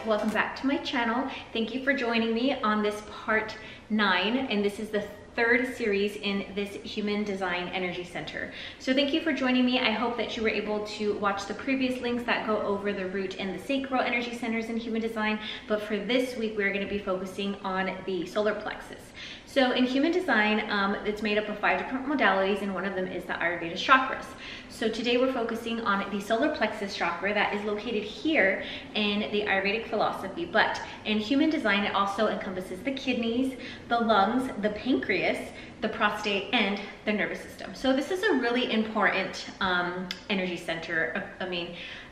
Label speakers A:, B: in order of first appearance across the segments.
A: welcome back to my channel. Thank you for joining me on this part 9, and this is the third series in this Human Design Energy Center. So thank you for joining me. I hope that you were able to watch the previous links that go over the root and the sacral energy centers in human design, but for this week we're going to be focusing on the solar plexus. So in human design, it's made up of 5 different modalities, and one of them is the Ayurveda chakras. So today we're focusing on the solar plexus chakra that is located here in the Ayurvedic philosophy. But in human design, it also encompasses the kidneys, the lungs, the pancreas, the prostate, and the nervous system. So this is a really important energy center.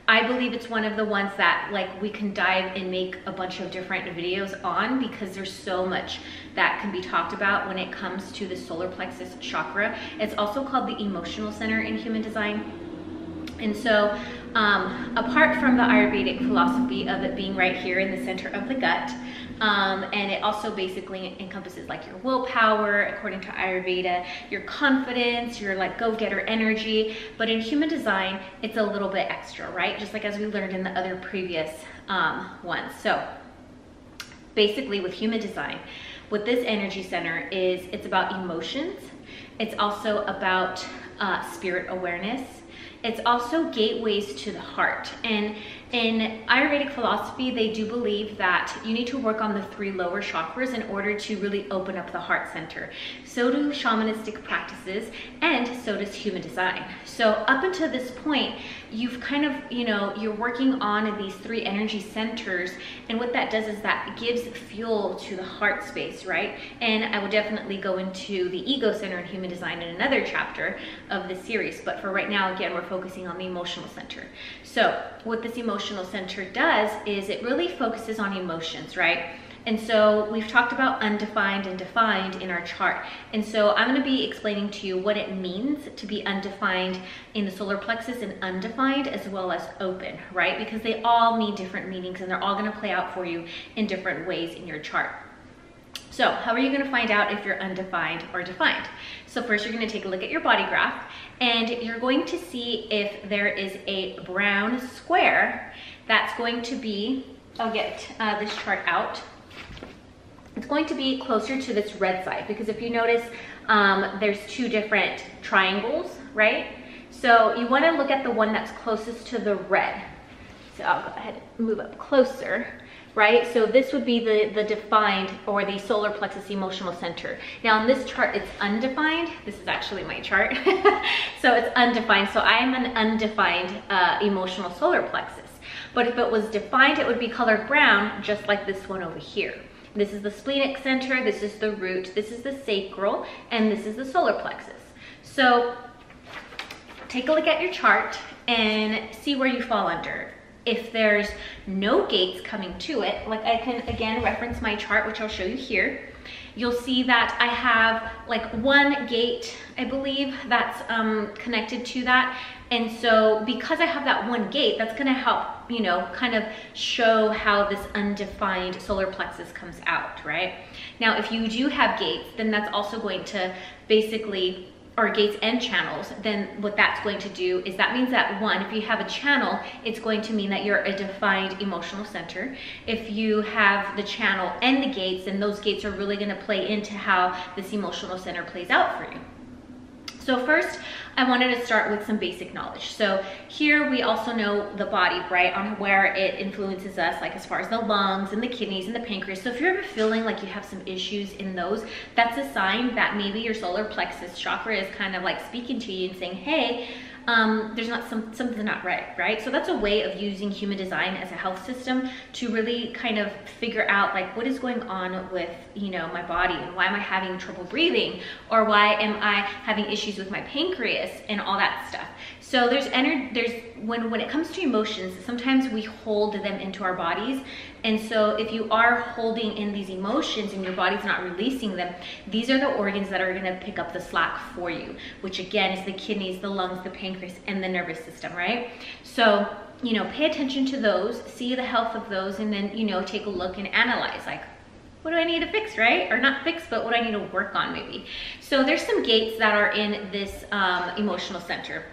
A: I believe it's one of the ones that we can dive and make a bunch of different videos on, because there's so much that can be talked about when it comes to the solar plexus chakra. It's also called the emotional center in human design. And so apart from the Ayurvedic philosophy of it being right here in the center of the gut, and it also basically encompasses your willpower, according to Ayurveda, your confidence, your go-getter energy. But in human design, it's a little bit extra, right? Just as we learned in the other previous ones. So basically with human design, what this energy center is, it's about emotions. It's also about spirit awareness. It's also gateways to the heart. And in Ayurvedic philosophy, they do believe that you need to work on the 3 lower chakras in order to really open up the heart center. So do shamanistic practices, and so does human design. So up until this point, you've kind of, you're working on these 3 energy centers, and what that does is that gives fuel to the heart space, right? And I will definitely go into the ego center in human design in another chapter of this series, but for right now, again, we're focusing on the emotional center. So what this emotional center does is it really focuses on emotions, right? And so we've talked about undefined and defined in our chart. And so I'm going to be explaining to you what it means to be undefined in the solar plexus, and undefined as well as open, right? Because they all mean different meanings, and they're all going to play out for you in different ways in your chart. So how are you going to find out if you're undefined or defined? So first, you're going to take a look at your body graph, and you're going to see if there is a brown square that's going to be, I'll get this chart out. It's going to be closer to this red side, because if you notice, there's 2 different triangles, right? So you want to look at the one that's closest to the red. So I'll go ahead and move up closer. Right, so this would be the defined, or the solar plexus emotional center. Now in this chart, it's undefined. This is actually my chart. So it's undefined. So I am an undefined emotional solar plexus. But if it was defined, it would be colored brown, just like this one over here. This is the splenic center, this is the root, this is the sacral, and this is the solar plexus. So take a look at your chart and see where you fall under. If there's no gates coming to it, I can again reference my chart, which I'll show you here. You'll see that I have 1 gate, I believe, that's connected to that. And so because I have that 1 gate, that's going to help, kind of show how this undefined solar plexus comes out, right? Now, if you do have gates, then that's also going to basically, or gates and channels, then what that's going to do is that means that 1, if you have a channel, it's going to mean that you're a defined emotional center. If you have the channel and the gates, then those gates are really going to play into how this emotional center plays out for you. So first, I wanted to start with some basic knowledge. So here we also know the body, right, on where it influences us, as far as the lungs and the kidneys and the pancreas. So if you're ever feeling like you have some issues in those, that's a sign that maybe your solar plexus chakra is kind of speaking to you and saying, hey, there's something's not right? So that's a way of using human design as a health system to really kind of figure out what is going on with, my body, and why am I having trouble breathing, or why am I having issues with my pancreas and all that stuff. So when it comes to emotions, sometimes we hold them into our bodies. And so if you are holding in these emotions and your body's not releasing them, these are the organs that are going to pick up the slack for you, which again is the kidneys, the lungs, the pancreas, and the nervous system, right? So, pay attention to those, see the health of those, and then, take a look and analyze, what do I need to fix, right? Or not fix, but what I need to work on maybe. So there's some gates that are in this emotional center.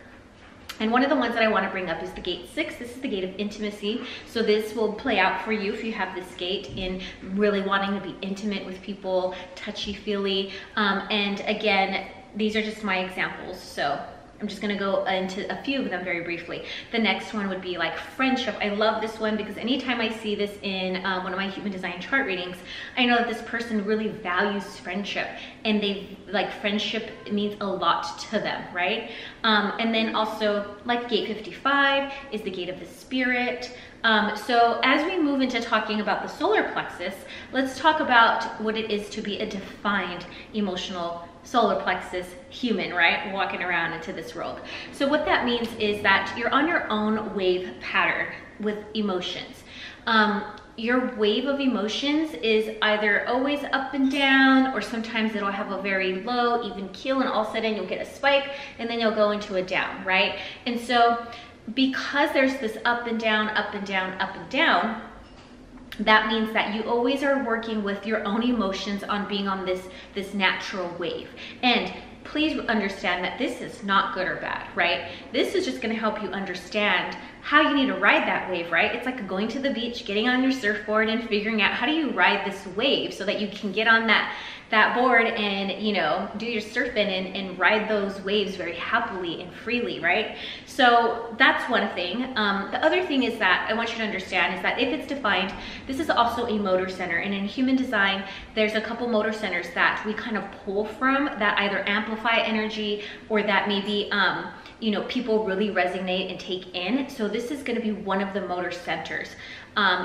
A: And one of the ones that I want to bring up is the gate 6. This is the gate of intimacy. So this will play out for you if you have this gate in really wanting to be intimate with people, touchy-feely. And again, these are just my examples. So I'm just gonna go into a few of them very briefly. The next one would be like friendship. I love this one because anytime I see this in one of my human design chart readings, I know that this person really values friendship, and friendship means a lot to them, right? And then also like gate 55 is the gate of the spirit. So as we move into talking about the solar plexus, let's talk about what it is to be a defined emotional solar plexus human, right? Walking around into this world. So what that means is that you're on your own wave pattern with emotions. Your wave of emotions is either always up and down, or sometimes it'll have a very low, even keel, and all of a sudden you'll get a spike, and then you'll go into a down, right? And so because there's this up and down, up and down, up and down, that means that you always are working with your own emotions on being on this natural wave. And please understand that this is not good or bad, right? This is just gonna help you understand how you need to ride that wave, right? It's like going to the beach, getting on your surfboard and figuring out how do you ride this wave so that you can get on that board and, you know, do your surfing and ride those waves very happily and freely, right? So that's one thing. The other thing is that I want you to understand is that if it's defined, this is also a motor center. And in human design, there's a couple motor centers that we kind of pull from that either amplify energy or that maybe, you know, people really resonate and take in. So this is going to be one of the motor centers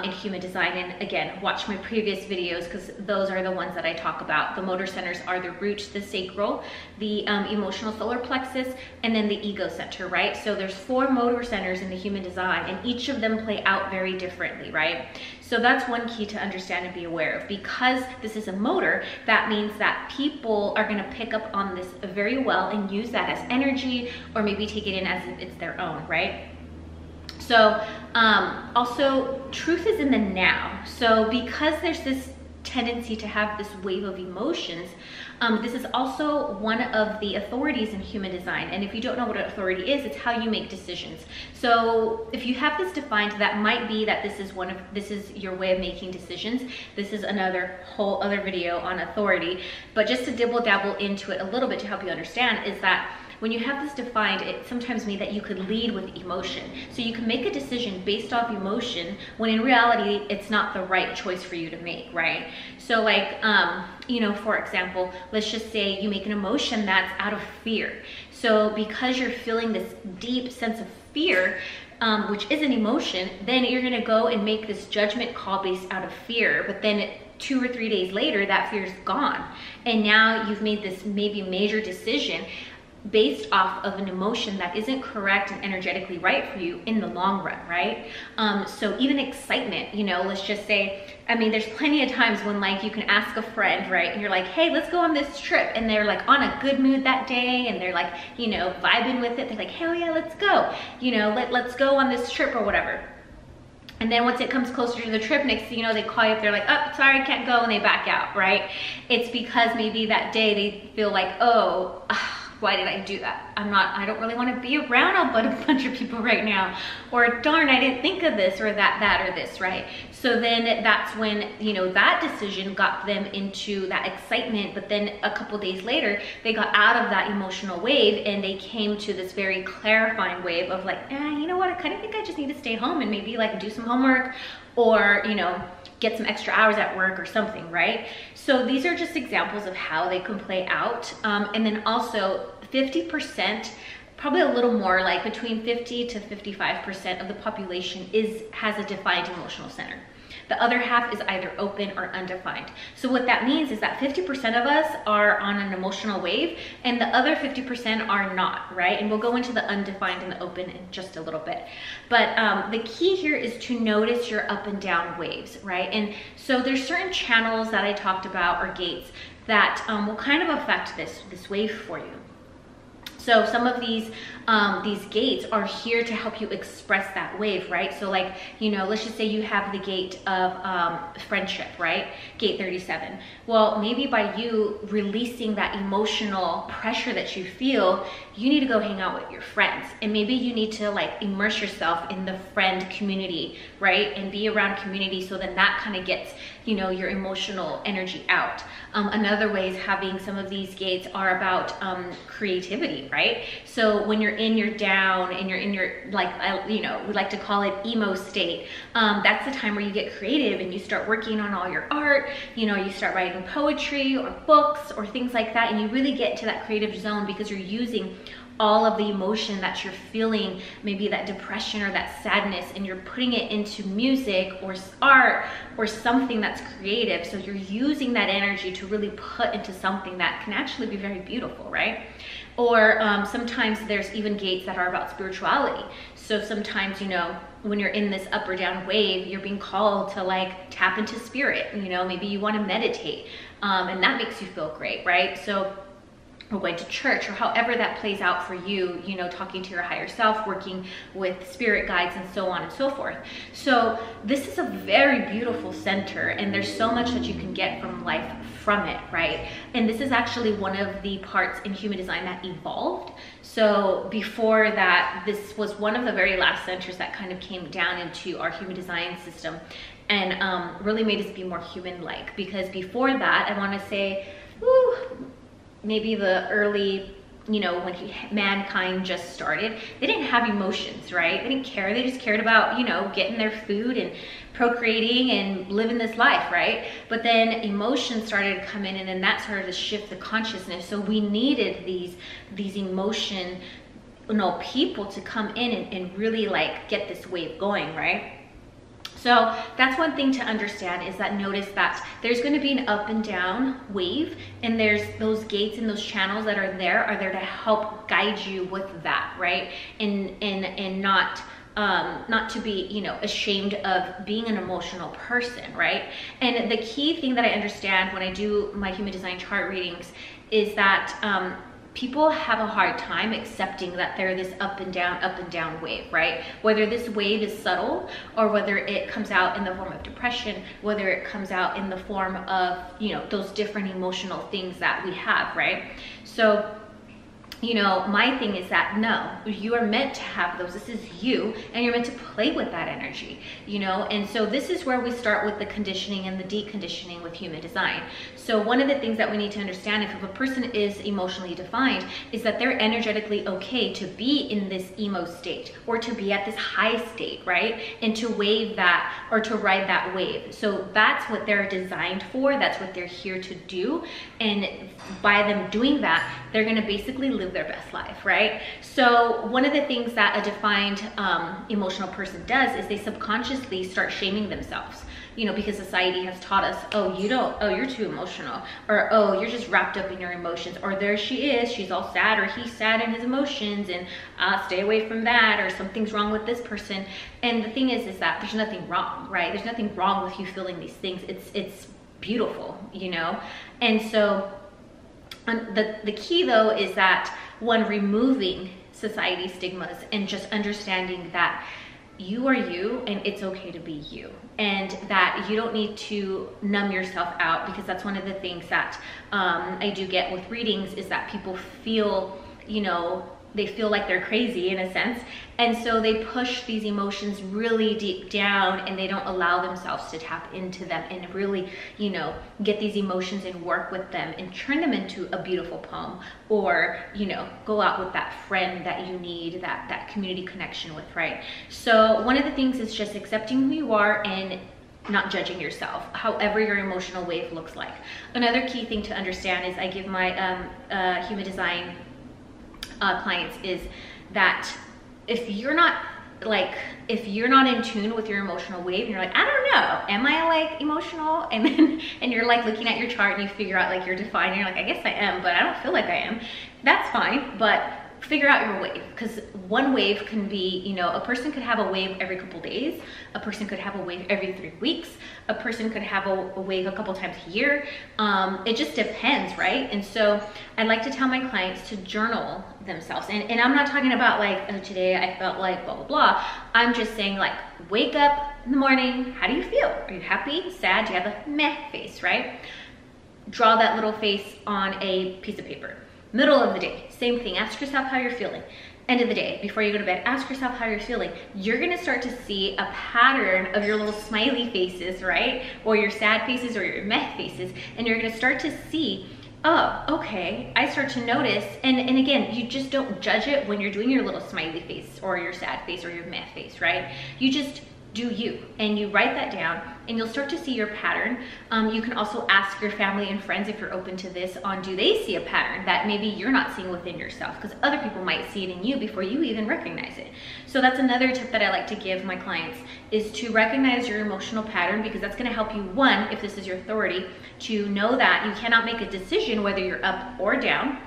A: in human design. And again, watch my previous videos because those are the ones that I talk about. The motor centers are the root, the sacral, the emotional solar plexus, and then the ego center, right? So there's 4 motor centers in the human design, and each of them play out very differently, right? So that's one key to understand and be aware of. Because this is a motor, that means that people are going to pick up on this very well and use that as energy, or maybe take it in as if it's their own, right? So also truth is in the now. So because there's this tendency to have this wave of emotions, this is also one of the authorities in human design. And if you don't know what an authority is, it's how you make decisions. So if you have this defined, that might be that this is your way of making decisions. This is another whole other video on authority. But just to dibble dabble into it a little bit to help you understand is that when you have this defined, it sometimes means that you could lead with emotion. So you can make a decision based off emotion when in reality, it's not the right choice for you to make, right? So like, you know, for example, let's just say you make an emotion that's out of fear. So because you're feeling this deep sense of fear, which is an emotion, then you're gonna go and make this judgment call based out of fear, but then 2 or 3 days later, that fear is gone. And now you've made this maybe major decision based off of an emotion that isn't correct and energetically right for you in the long run, right? So even excitement, you know, let's just say, I mean, there's plenty of times when like you can ask a friend, right? And you're like, hey, let's go on this trip. And they're like on a good mood that day. And they're like, you know, vibing with it. They're like, hell yeah, let's go. You know, let's go on this trip or whatever. And then once it comes closer to the trip, next thing you know, they call you up, they're like, oh, sorry, I can't go, and they back out, right? It's because maybe that day they feel like, oh, why did I do that? I don't really want to be around a bunch of people right now. Or darn, I didn't think of this or that or this, right? So then that's when, you know, that decision got them into that excitement, but then a couple days later, they got out of that emotional wave and they came to this very clarifying wave of like, you know what, I kind of think I just need to stay home and maybe like do some homework or, you know, get some extra hours at work or something, right? So these are just examples of how they can play out. And then also 50%, probably a little more, like between 50 to 55% of the population has a defined emotional center. The other half is either open or undefined. So what that means is that 50% of us are on an emotional wave and the other 50% are not, right? And we'll go into the undefined and the open in just a little bit. But the key here is to notice your up and down waves, right? And so there's certain channels that I talked about or gates that will kind of affect this wave for you. So some of these gates are here to help you express that wave, right? So like, you know, let's just say you have the gate of friendship, right? Gate 37. Well, maybe by you releasing that emotional pressure that you feel, you need to go hang out with your friends, and maybe you need to like immerse yourself in the friend community, right? And be around community, so then that kind of gets, you know, your emotional energy out. Another way is having some of these gates are about creativity, right? So when you're down and you're in your, like, you know, we like to call it emo state, that's the time where you get creative and you start working on all your art, you know, you start writing poetry or books or things like that, and you really get into that creative zone because you're using all of the emotion that you're feeling, maybe that depression or that sadness, and you're putting it into music or art or something that's creative. So you're using that energy to really put into something that can actually be very beautiful, right? Or sometimes there's even gates that are about spirituality. So sometimes, you know, when you're in this up or down wave, you're being called to like tap into spirit, you know, maybe you want to meditate, and that makes you feel great, right? So, or going to church, or however that plays out for you, you know, talking to your higher self, working with spirit guides, and so on and so forth. So this is a very beautiful center, and there's so much that you can get from life from it, right? And this is actually one of the parts in human design that evolved. So before that, this was one of the very last centers that kind of came down into our human design system, and really made us be more human-like. Because before that, I want to say, maybe the early, you know, when mankind just started, they didn't have emotions, right? They didn't care. They just cared about, you know, getting their food and procreating and living this life, right? But then emotions started to come in, and then that started to shift the consciousness. So we needed these emotion, you know, people to come in and really like get this wave going, right? So that's one thing to understand, is that notice that there's going to be an up and down wave, and there's those gates and those channels that are there to help guide you with that, right? And not to be, you know, ashamed of being an emotional person, right? And the key thing that I understand when I do my human design chart readings is that people have a hard time accepting that they're this up and down wave, right? Whether this wave is subtle, or whether it comes out in the form of depression, whether it comes out in the form of, you know, those different emotional things that we have, right? So, you know, my thing is that no, you are meant to have those. This is you, and you're meant to play with that energy, you know? And so this is where we start with the conditioning and the deconditioning with human design. So one of the things that we need to understand, if a person is emotionally defined, is that they're energetically okay to be in this emo state, or to be at this high state, right? And to wave that, or to ride that wave. So that's what they're designed for. That's what they're here to do. And by them doing that, they're going to basically live their best life, right? So one of the things that a defined emotional person does is they subconsciously start shaming themselves, you know, because society has taught us, oh, you're too emotional, or oh, you're just wrapped up in your emotions, or there she is, she's all sad, or he's sad in his emotions, and stay away from that, or something's wrong with this person. And the thing is that there's nothing wrong, right? There's nothing wrong with you feeling these things. It's beautiful, you know? And so the key though is that one, removing society stigmas and just understanding that you are you, and it's okay to be you, and that you don't need to numb yourself out, because that's one of the things that I do get with readings, is that people feel, you know, they feel like they're crazy in a sense, and so they push these emotions really deep down, and they don't allow themselves to tap into them and really, you know, get these emotions and work with them and turn them into a beautiful poem, or, you know, go out with that friend that you need, that community connection with, right? So one of the things is just accepting who you are and not judging yourself, however your emotional wave looks like. Another key thing to understand is I give my human design clients is that if you're not in tune with your emotional wave, and you're like, I don't know, am I like emotional? And you're like looking at your chart and you figure out like you're defined, and you're like, I guess I am, but I don't feel like I am. That's fine, but figure out your wave, because one wave can be, you know, a person could have a wave every couple days, a person could have a wave every 3 weeks, a person could have a wave a couple times a year. It just depends, right? And so I like to tell my clients to journal themselves, and I'm not talking about like, oh, today I felt like blah blah blah. I'm just saying, like, wake up in the morning, how do you feel? Are you happy, sad? Do you have a meh face, right? Draw that little face on a piece of paper. Middle of the day, same thing. Ask yourself how you're feeling. End of the day, before you go to bed, ask yourself how you're feeling. You're gonna start to see a pattern of your little smiley faces, right? Or your sad faces or your meh faces. And you're gonna start to see, oh, okay, I start to notice. And again, you just don't judge it when you're doing your little smiley face or your sad face or your meh face, right? You just do you, and you write that down, and you'll start to see your pattern. You can also ask your family and friends, if you're open to this, on do they see a pattern that maybe you're not seeing within yourself, because other people might see it in you before you even recognize it. So that's another tip that I like to give my clients, is to recognize your emotional pattern, because that's going to help you, one, if this is your authority, to know that you cannot make a decision whether you're up or down,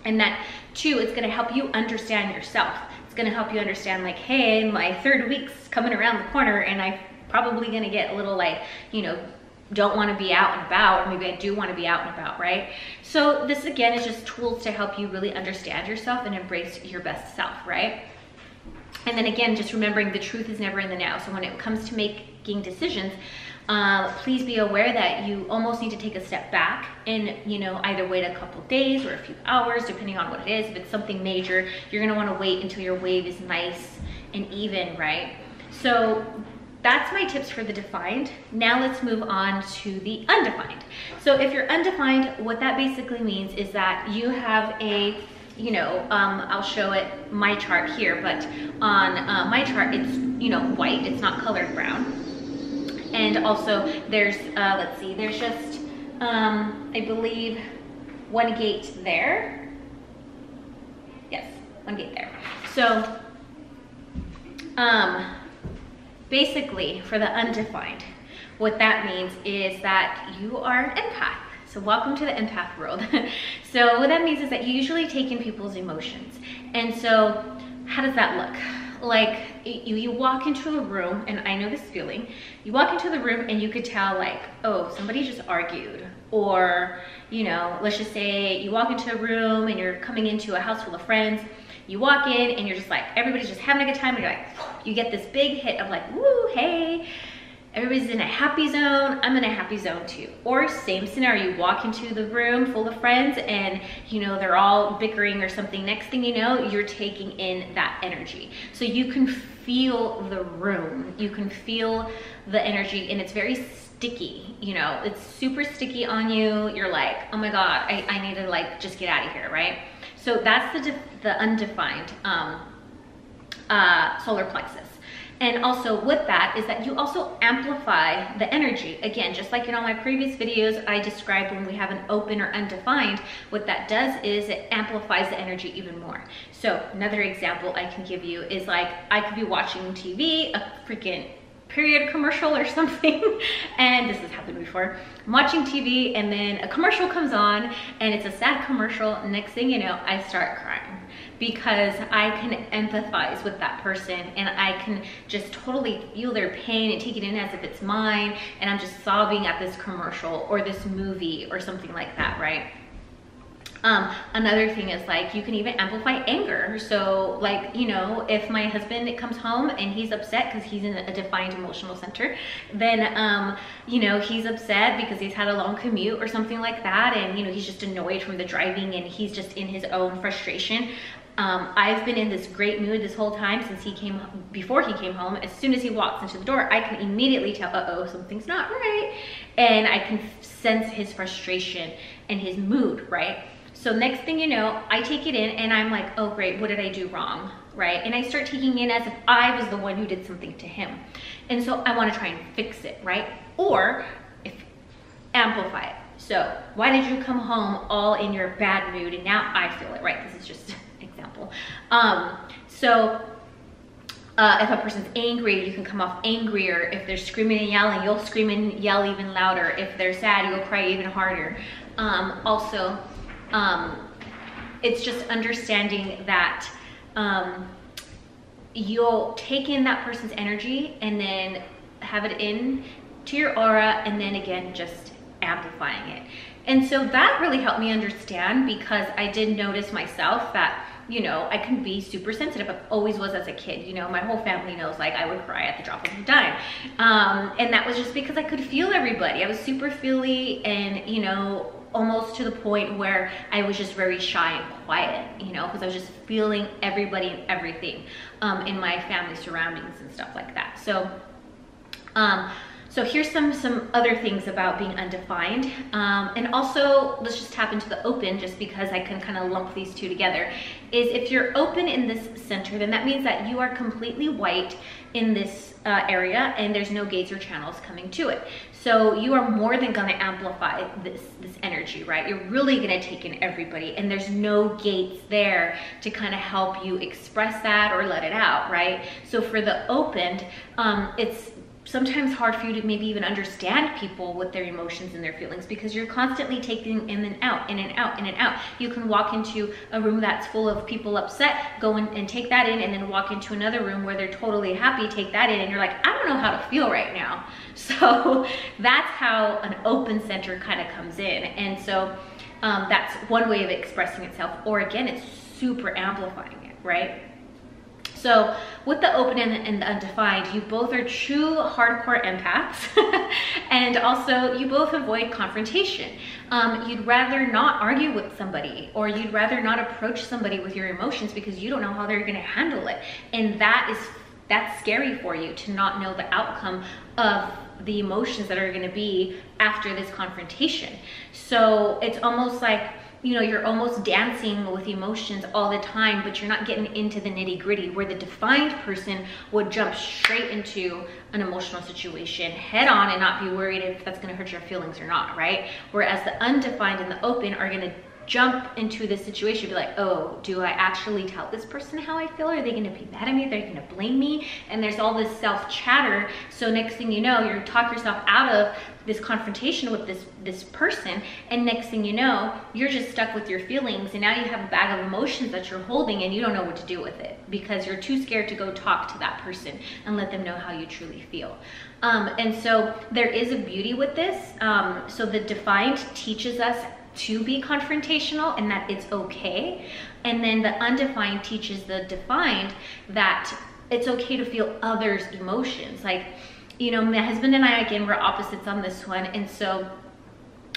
A: and that two, it's going to help you understand yourself. It's going to help you understand, like, hey, my third week's coming around the corner, and I'm probably going to get a little, like, you know, don't want to be out and about, or maybe I do want to be out and about, right? So this, again, is just tools to help you really understand yourself and embrace your best self, right? And then again, just remembering the truth is never in the now. So when it comes to making decisions, please be aware that you almost need to take a step back and, you know, either wait a couple days or a few hours, depending on what it is. If it's something major, you're gonna wanna wait until your wave is nice and even, right? So that's my tips for the defined. Now let's move on to the undefined. So if you're undefined, what that basically means is that you have a, you know, I'll show it, my chart here, but on my chart, it's, you know, white, it's not colored brown. And also there's, let's see, there's just, I believe, one gate there. Yes, one gate there. So basically for the undefined, what that means is that you are an empath. So welcome to the empath world. So what that means is that you usually take in people's emotions. And so how does that look? Like you walk into a room, and I know this feeling, you walk into the room and you could tell, like, oh, somebody just argued. Or, you know, let's just say you walk into a room and you're coming into a house full of friends, you walk in and you're just like, everybody's just having a good time, and you're like, you get this big hit of like, woo, hey, everybody's in a happy zone, I'm in a happy zone too. Or same scenario, you walk into the room full of friends and, you know, they're all bickering or something. Next thing you know, you're taking in that energy. So you can feel the room, you can feel the energy, and it's very sticky, you know, it's super sticky on you. You're like, oh my God, I need to, like, just get out of here, right? So that's the undefined solar plexus. And also with that is that you also amplify the energy. Again, just like in all my previous videos, I described when we have an open or undefined, what that does is it amplifies the energy even more. So another example I can give you is, like, I could be watching TV, a freaking period commercial or something, and this has happened before. I'm watching TV and then a commercial comes on and it's a sad commercial. Next thing you know, I start crying because I can empathize with that person and I can just totally feel their pain and take it in as if it's mine, and I'm just sobbing at this commercial or this movie or something like that, right? Another thing is, like, you can even amplify anger. So, like, you know, if my husband comes home and he's upset because he's in a defined emotional center, then, you know, he's upset because he's had a long commute or something like that. And, you know, he's just annoyed from the driving and he's just in his own frustration. I've been in this great mood this whole time since before he came home. As soon as he walks into the door, I can immediately tell, uh-oh, something's not right. And I can sense his frustration and his mood, right? So next thing you know, I take it in and I'm like, oh great, what did I do wrong, right? And I start taking in as if I was the one who did something to him. And so I wanna try and fix it, right? Or amplify it. So why did you come home all in your bad mood and now I feel it, right? This is just an example. If a person's angry, you can come off angrier. If they're screaming and yelling, you'll scream and yell even louder. If they're sad, you'll cry even harder. It's just understanding that you'll take in that person's energy and then have it in to your aura, and then again just amplifying it. And so that really helped me understand, because I did notice myself that, you know, I can be super sensitive. I always was as a kid. You know, my whole family knows, like, I would cry at the drop of a dime. And that was just because I could feel everybody. I was super feely, and, you know, almost to the point where I was just very shy and quiet, you know, because I was just feeling everybody and everything in my family surroundings and stuff like that. So so here's some other things about being undefined. And also, let's just tap into the open, just because I can kind of lump these two together, is if you're open in this center, then that means that you are completely white in this area, and there's no gates or channels coming to it. So you are more than gonna amplify this energy, right? You're really gonna take in everybody, and there's no gates there to kind of help you express that or let it out, right? So for the opened, it's sometimes hard for you to maybe even understand people with their emotions and their feelings, because you're constantly taking in and out, in and out, in and out. You can walk into a room that's full of people upset, go in and take that in, and then walk into another room where they're totally happy, take that in, and you're like, I don't know how to feel right now. So that's how an open center kind of comes in. And so that's one way of expressing itself. Or again, it's super amplifying it, right? So with the open and the undefined, you both are true hardcore empaths. And also you both avoid confrontation. You'd rather not argue with somebody, or you'd rather not approach somebody with your emotions because you don't know how they're gonna handle it. And that's scary for you, to not know the outcome of the emotions that are gonna be after this confrontation. So it's almost like, you know, you're almost dancing with emotions all the time, but you're not getting into the nitty gritty, where the defined person would jump straight into an emotional situation head on and not be worried if that's gonna hurt your feelings or not, right? Whereas the undefined and the open are gonna jump into this situation, be like, oh, do I actually tell this person how I feel? Are they gonna be mad at me? They're gonna blame me? And there's all this self chatter. So next thing you know, you talk yourself out of this confrontation with this person, and next thing you know, you're just stuck with your feelings, and now you have a bag of emotions that you're holding, and you don't know what to do with it because you're too scared to go talk to that person and let them know how you truly feel. And so there is a beauty with this. So the defined teaches us to be confrontational, and that it's okay. And then the undefined teaches the defined that it's okay to feel others' emotions. Like, you know, my husband and I, again, we're opposites on this one. And so,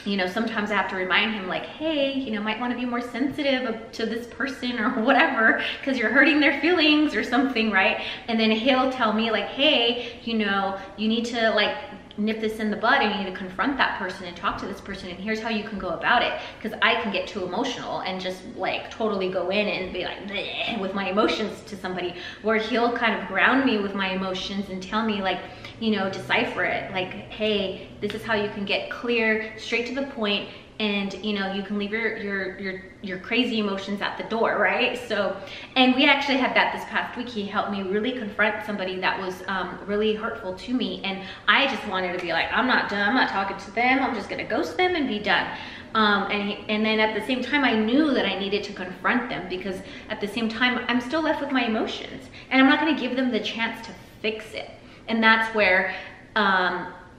A: you know, sometimes I have to remind him, like, hey, you know, might want to be more sensitive to this person or whatever, because you're hurting their feelings or something, right? And then he'll tell me, like, hey, you know, you need to, like, nip this in the bud, and you need to confront that person and talk to this person, and here's how you can go about it. Because I can get too emotional and just like totally go in and be like bleh, with my emotions to somebody, where he'll kind of ground me with my emotions and tell me, like, you know, decipher it, like, hey, this is how you can get clear, straight to the point, and you know, you can leave your crazy emotions at the door, right? So, and we actually had that this past week. He helped me really confront somebody that was really hurtful to me, and I just wanted to be like, I'm not done, I'm not talking to them, I'm just gonna ghost them and be done. And then at the same time, I knew that I needed to confront them, because at the same time, I'm still left with my emotions, and I'm not gonna give them the chance to fix it. And that's where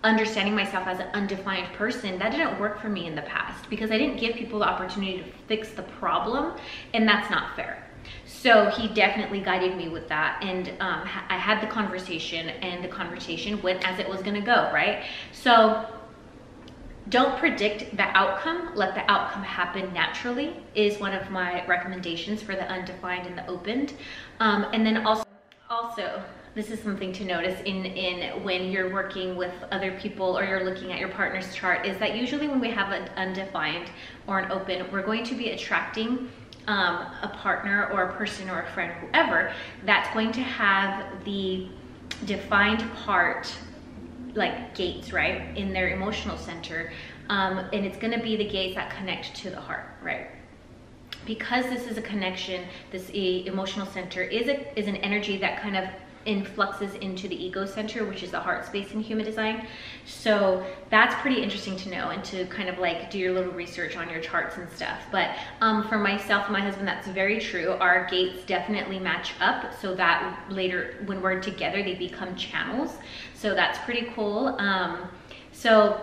A: understanding myself as an undefined person, that didn't work for me in the past, because I didn't give people the opportunity to fix the problem, and that's not fair. So he definitely guided me with that, and I had the conversation, and the conversation went as it was gonna go, right? So don't predict the outcome, let the outcome happen naturally, is one of my recommendations for the undefined and the opened. And then also, this is something to notice in when you're working with other people, or you're looking at your partner's chart, is that usually when we have an undefined or an open, we're going to be attracting a partner or a person or a friend, whoever, that's going to have the defined part, like gates, right, in their emotional center. And it's gonna be the gates that connect to the heart, right? Because this is a connection, this emotional center is an energy that kind of influxes into the ego center, which is the heart space in human design. So that's pretty interesting to know, and to kind of like do your little research on your charts and stuff. But for myself and my husband, that's very true. Our gates definitely match up, so that later when we're together, they become channels. So that's pretty cool. So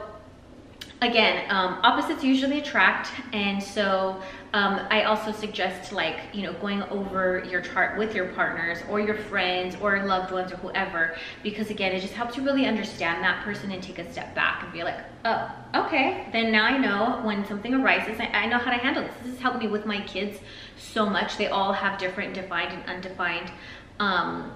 A: again, opposites usually attract, and so I also suggest, like, you know, going over your chart with your partners or your friends or loved ones or whoever, because again, it just helps you really understand that person and take a step back and be like, oh, okay, then now I know when something arises, I know how to handle this. This has helped me with my kids so much. They all have different defined and undefined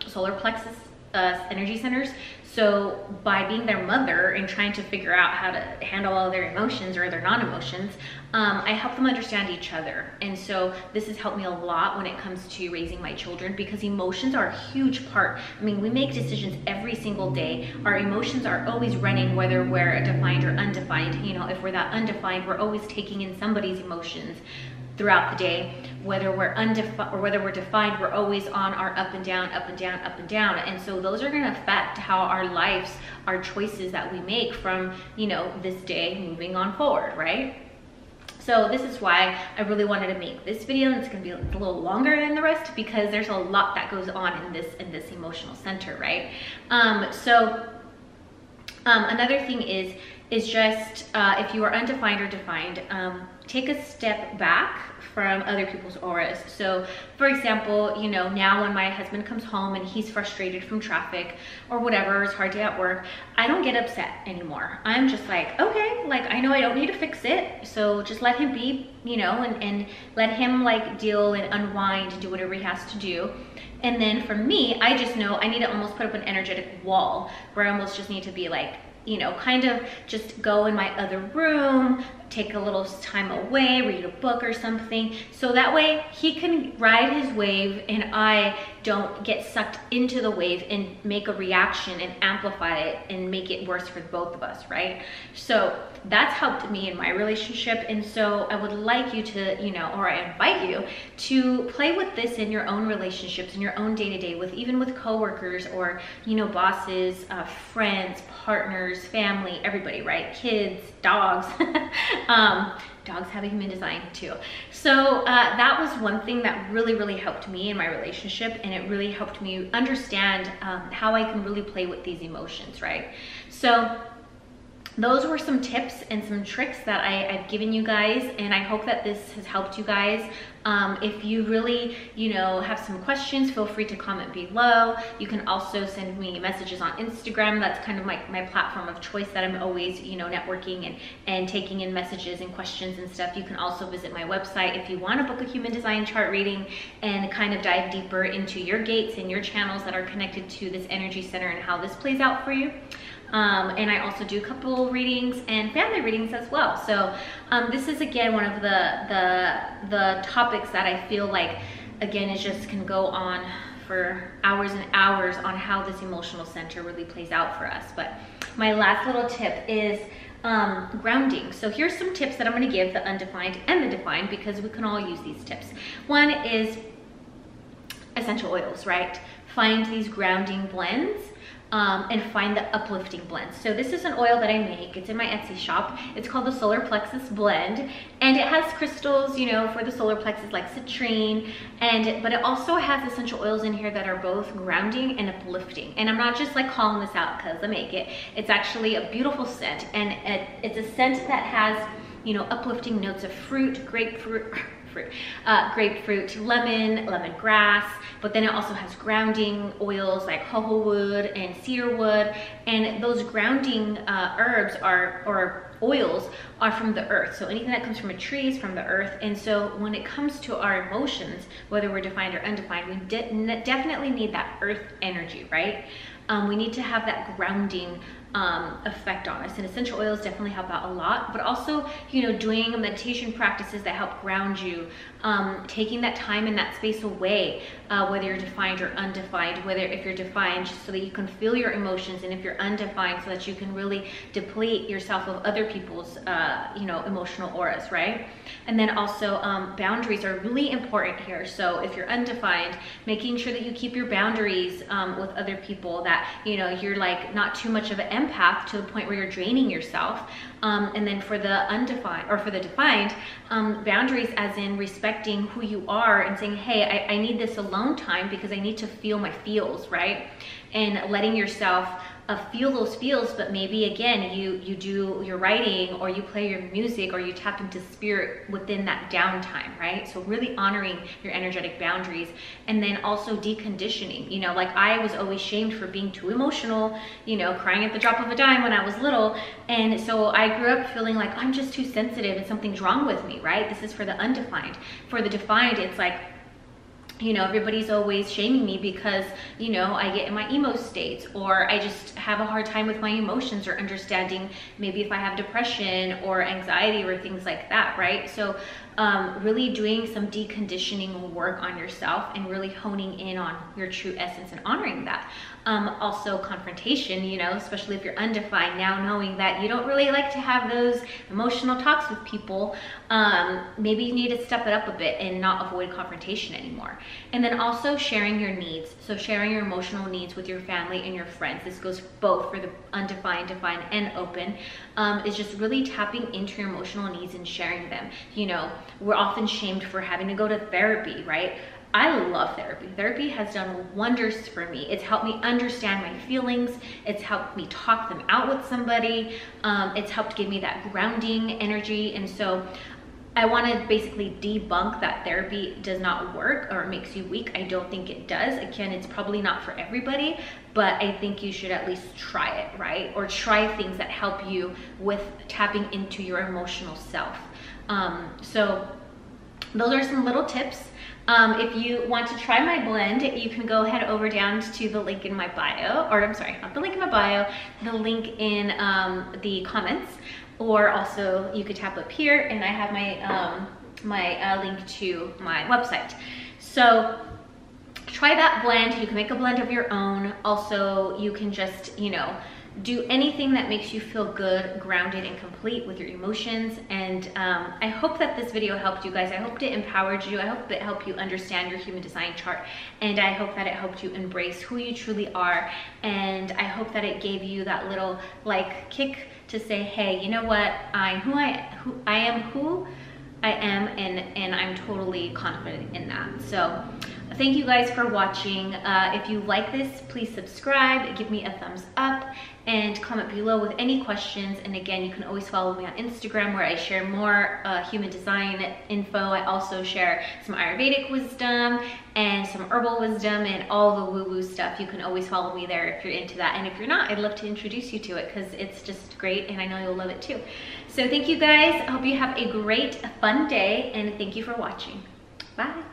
A: solar plexus energy centers. So by being their mother and trying to figure out how to handle all their emotions or their non-emotions, I help them understand each other. And so this has helped me a lot when it comes to raising my children, because emotions are a huge part. I mean, we make decisions every single day. Our emotions are always running, whether we're defined or undefined. You know, if we're that undefined, we're always taking in somebody's emotions throughout the day. Whether we're undefined or whether we're defined, we're always on our up and down, up and down, up and down. And so those are going to affect how our lives, our choices that we make from, you know, this day moving on forward, right? So this is why I really wanted to make this video, and it's going to be a little longer than the rest, because there's a lot that goes on in this emotional center, right? Another thing is just if you are undefined or defined, take a step back from other people's auras. So for example, you know, now when my husband comes home and he's frustrated from traffic or whatever, it's hard day at work, I don't get upset anymore. I'm just like, okay, like, I know I don't need to fix it, so just let him be, you know, and let him like deal and unwind and do whatever he has to do. And then for me, I just know I need to almost put up an energetic wall where I almost just need to be like, you know, kind of just go in my other room, take a little time away, read a book or something, so that way he can ride his wave and I don't get sucked into the wave and make a reaction and amplify it and make it worse for both of us, right? So that's helped me in my relationship. And so I would like you to, you know, or I invite you to play with this in your own relationships, in your own day-to-day, with even with coworkers or, you know, bosses, friends, partners, family, everybody, right? Kids, dogs. Dogs have a human design too. So that was one thing that really, really helped me in my relationship, and it really helped me understand how I can really play with these emotions, right? So those were some tips and some tricks that I've given you guys, and I hope that this has helped you guys. If you really, you know, have some questions, feel free to comment below. You can also send me messages on Instagram. That's kind of my platform of choice that I'm always, you know, networking and taking in messages and questions and stuff. You can also visit my website if you want to book a human design chart reading and kind of dive deeper into your gates and your channels that are connected to this energy center and how this plays out for you. And I also do couple readings and family readings as well. So this is again one of the topics that I feel like, again, it just can go on for hours and hours on how this emotional center really plays out for us. But my last little tip is grounding. So here's some tips that I'm going to give the undefined and the defined, because we can all use these tips. One is essential oils, right? Find these grounding blends. And find the uplifting blends. So this is an oil that I make. It's in my Etsy shop. It's called the Solar Plexus Blend, and it has crystals, you know, for the solar plexus, like citrine, but it also has essential oils in here that are both grounding and uplifting. And I'm not just like calling this out because I make it. It's actually a beautiful scent, and it's a scent that has, you know, uplifting notes of fruit, grapefruit, lemon, lemongrass, but then it also has grounding oils like jojoba wood and cedar wood, and those grounding herbs or oils are from the earth. So anything that comes from a tree is from the earth. And so when it comes to our emotions, whether we're defined or undefined, we definitely need that earth energy, right? We need to have that grounding effect on us, and essential oils definitely help out a lot. But also, you know, doing meditation practices that help ground you, taking that time and that space away, whether you're defined or undefined, whether if you're defined just so that you can feel your emotions, and if you're undefined so that you can really deplete yourself of other people's you know, emotional auras, right? And then also boundaries are really important here. So if you're undefined, making sure that you keep your boundaries with other people, that, you know, you're like not too much of an empath to the point where you're draining yourself. And then for the undefined, or for the defined, boundaries as in respecting who you are and saying, hey, I need this alone time because I need to feel my feels, right? And letting yourself feel those feels, but maybe again, you do your writing or you play your music or you tap into spirit within that downtime, right? So really honoring your energetic boundaries, and then also deconditioning. You know, like I was always shamed for being too emotional, you know, crying at the drop of a dime when I was little. And so I grew up feeling like I'm just too sensitive and something's wrong with me, right? This is for the undefined. For the defined, it's like, you know, everybody's always shaming me because, you know, I get in my emo states, or I just have a hard time with my emotions, or understanding maybe if I have depression or anxiety or things like that, right? So really doing some deconditioning work on yourself and really honing in on your true essence and honoring that. Also confrontation, you know, especially if you're undefined, now knowing that you don't really like to have those emotional talks with people, maybe you need to step it up a bit and not avoid confrontation anymore. And then also sharing your needs. So sharing your emotional needs with your family and your friends. This goes both for the undefined, defined, and open. Is just really tapping into your emotional needs and sharing them. You know, we're often shamed for having to go to therapy, right? I love therapy. Therapy has done wonders for me. It's helped me understand my feelings. It's helped me talk them out with somebody. It's helped give me that grounding energy. And so I want to basically debunk that therapy does not work or it makes you weak. I don't think it does. Again, it's probably not for everybody, but I think you should at least try it, right? Or try things that help you with tapping into your emotional self. So those are some little tips. If you want to try my blend, you can go ahead over down to the link in my bio, or I'm sorry, not the link in my bio, the link in the comments, or also you could tap up here and I have my link to my website. So try that blend. You can make a blend of your own. Also, you can just, you know, do anything that makes you feel good, grounded, and complete with your emotions. And I hope that this video helped you guys. I hope it empowered you. I hope it helped you understand your human design chart. And I hope that it helped you embrace who you truly are. And I hope that it gave you that little like kick to say, hey, you know what? I am who I am, and I'm totally confident in that. So thank you guys for watching. If you like this, please subscribe, give me a thumbs up, and comment below with any questions. And again, you can always follow me on Instagram, where I share more human design info. I also share some Ayurvedic wisdom and some herbal wisdom and all the woo-woo stuff. You can always follow me there if you're into that. And if you're not, I'd love to introduce you to it because it's just great and I know you'll love it too. So thank you guys. I hope you have a great, fun day, and thank you for watching. Bye.